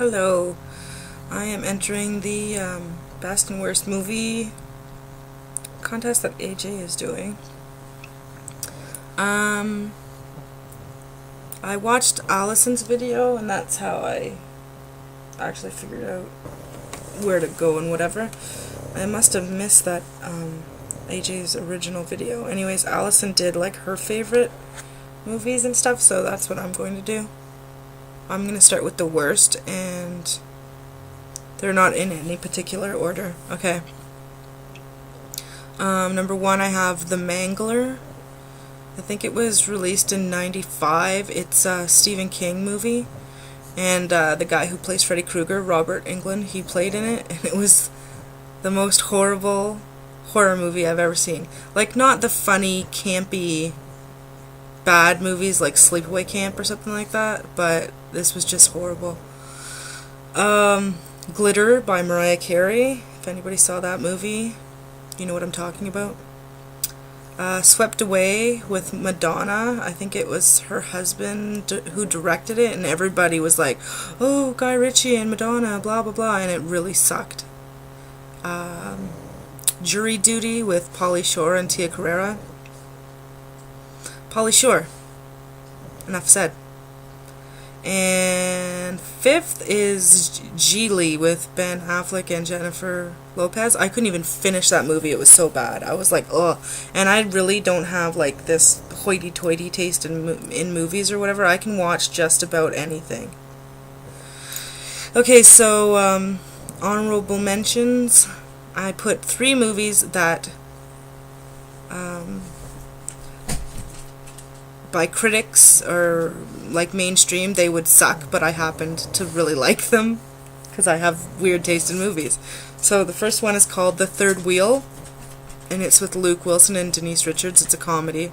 Hello, I am entering the best and worst movie contest that AJ is doing. I watched Allison's video, and that's how I actually figured out where to go and whatever. I must have missed that AJ's original video. Anyways, Allison did like her favorite movies and stuff, so that's what I'm going to do. I'm going to start with the worst, and they're not in any particular order. Okay. Number 1, I have The Mangler. I think it was released in '95. It's a Stephen King movie, and the guy who plays Freddy Krueger, Robert Englund, he played in it, and it was the most horrible horror movie I've ever seen. Like, not the funny, campy, bad movies like Sleepaway Camp or something like that, but this was just horrible. Glitter by Mariah Carey. If anybody saw that movie, you know what I'm talking about. Swept Away with Madonna. I think it was her husband who directed it, and everybody was like, oh, Guy Ritchie and Madonna, blah blah blah, and it really sucked. Jury Duty with Pauly Shore and Tia Carrera. Pauly Shore. Enough said. And 5th is Geely with Ben Affleck and Jennifer Lopez. I couldn't even finish that movie. It was so bad. I was like, ugh. And I really don't have like this hoity-toity taste in movies or whatever. I can watch just about anything. Okay, so honorable mentions. I put 3 movies that by critics or like mainstream they would suck, but I happened to really like them because I have weird taste in movies. So the first one is called The Third Wheel, and it's with Luke Wilson and Denise Richards. It's a comedy,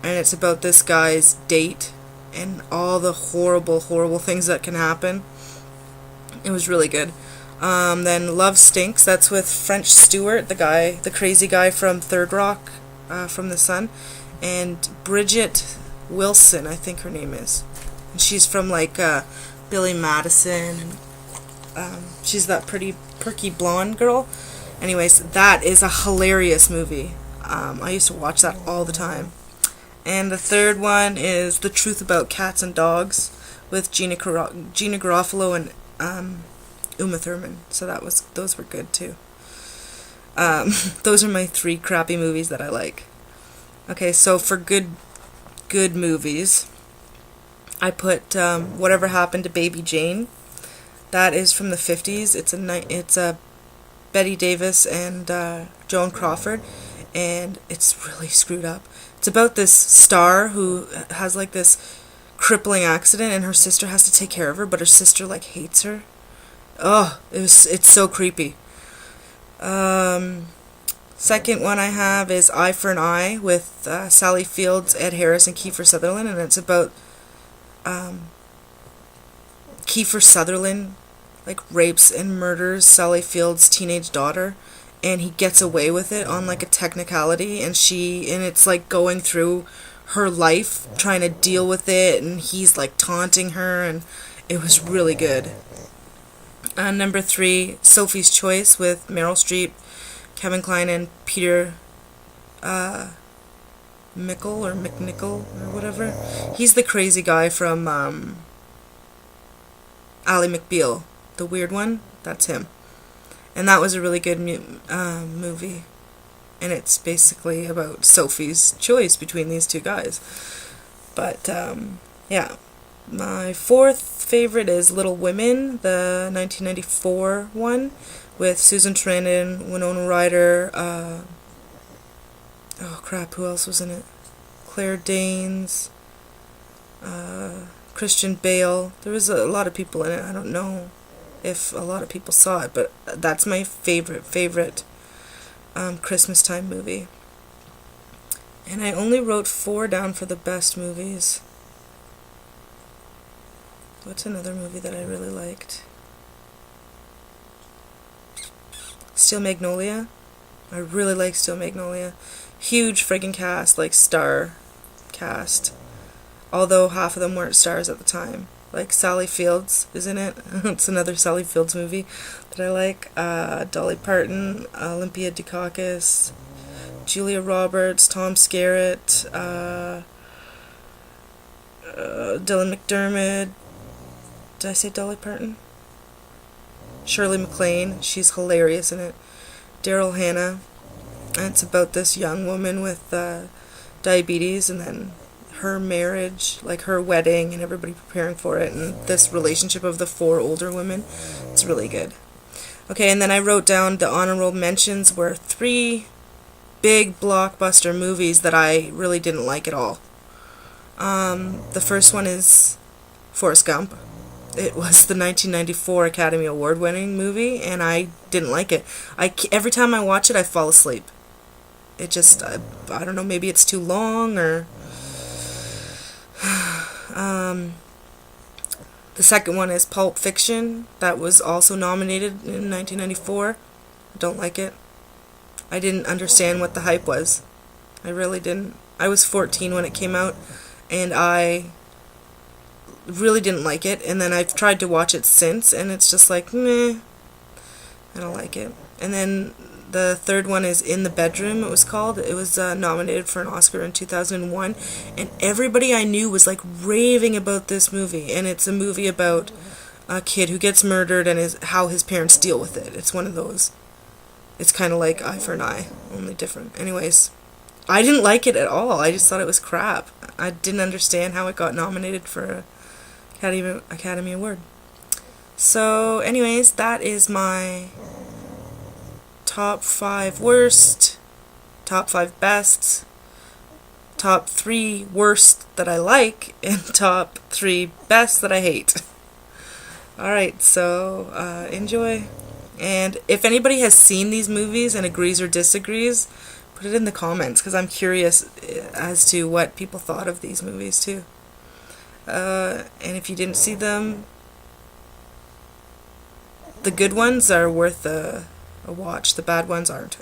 and it's about this guy's date and all the horrible things that can happen. It was really good. Then Love Stinks, that's with French Stewart, the crazy guy from Third Rock from the Sun, and Bridget Wilson, I think her name is. And she's from like Billy Madison, and she's that pretty perky blonde girl. Anyways, that is a hilarious movie. I used to watch that all the time. And the third one is The Truth About Cats and Dogs with Gina Garofalo and Uma Thurman. So those were good too. Those are my 3 crappy movies that I like. Okay, so for good movies, I put Whatever Happened to Baby Jane. That is from the 50s. It's a Betty Davis and Joan Crawford, and it's really screwed up. It's about this star who has like this crippling accident, and her sister has to take care of her, but her sister like hates her. Oh, it's so creepy. Second one I have is Eye for an Eye with Sally Fields, Ed Harris, and Kiefer Sutherland, and it's about Kiefer Sutherland like rapes and murders Sally Fields' teenage daughter, and he gets away with it on like a technicality, and it's like going through her life trying to deal with it, and he's like taunting her, and it was really good. Number 3, Sophie's Choice with Meryl Streep, Kevin Kline, and Peter Mickle or McNichol or whatever. He's the crazy guy from Ally McBeal, the weird one. That's him. And that was a really good movie. And it's basically about Sophie's choice between these 2 guys. But yeah. My 4th favorite is Little Women, the 1994 one, with Susan Sarandon, Winona Ryder, oh crap, who else was in it? Claire Danes, Christian Bale. There was a lot of people in it. I don't know if a lot of people saw it, but that's my favorite Christmas time movie. And I only wrote 4 down for the best movies. What's another movie that I really liked? Steel Magnolia. I really like Steel Magnolia. Huge friggin' cast, like star cast. Although half of them weren't stars at the time. like Sally Fields is in it. It's another Sally Fields movie that I like. Dolly Parton, Olympia Dukakis, Julia Roberts, Tom Skerritt, Dylan McDermott. Did I say Dolly Parton? Shirley MacLaine, she's hilarious in it. Daryl Hannah, and it's about this young woman with diabetes, and then her marriage, like her wedding, and everybody preparing for it, and this relationship of the 4 older women. It's really good. Okay, and then I wrote down the honorable mentions were 3 big blockbuster movies that I really didn't like at all. The first one is Forrest Gump. It was the 1994 Academy Award winning movie, and I didn't like it. Every time I watch it, I fall asleep. It just, I don't know, maybe it's too long, or... The second one is Pulp Fiction. That was also nominated in 1994. I don't like it. I didn't understand what the hype was. I really didn't. I was 14 when it came out, and I really didn't like it, and then I've tried to watch it since, and it's just like, meh, I don't like it. And then the third one is In the Bedroom, it was called. It was nominated for an Oscar in 2001, and everybody I knew was like raving about this movie, and it's a movie about a kid who gets murdered and how his parents deal with it. It's one of those. It's kind of like Eye for an Eye, only different. Anyways, I didn't like it at all. I just thought it was crap. I didn't understand how it got nominated for a Academy Award. So, anyways, that is my top 5 worst, top 5 best, top 3 worst that I like, and top 3 best that I hate. Alright, so enjoy. And if anybody has seen these movies and agrees or disagrees, put it in the comments, because I'm curious as to what people thought of these movies too. And if you didn't see them, the good ones are worth a watch. The bad ones aren't.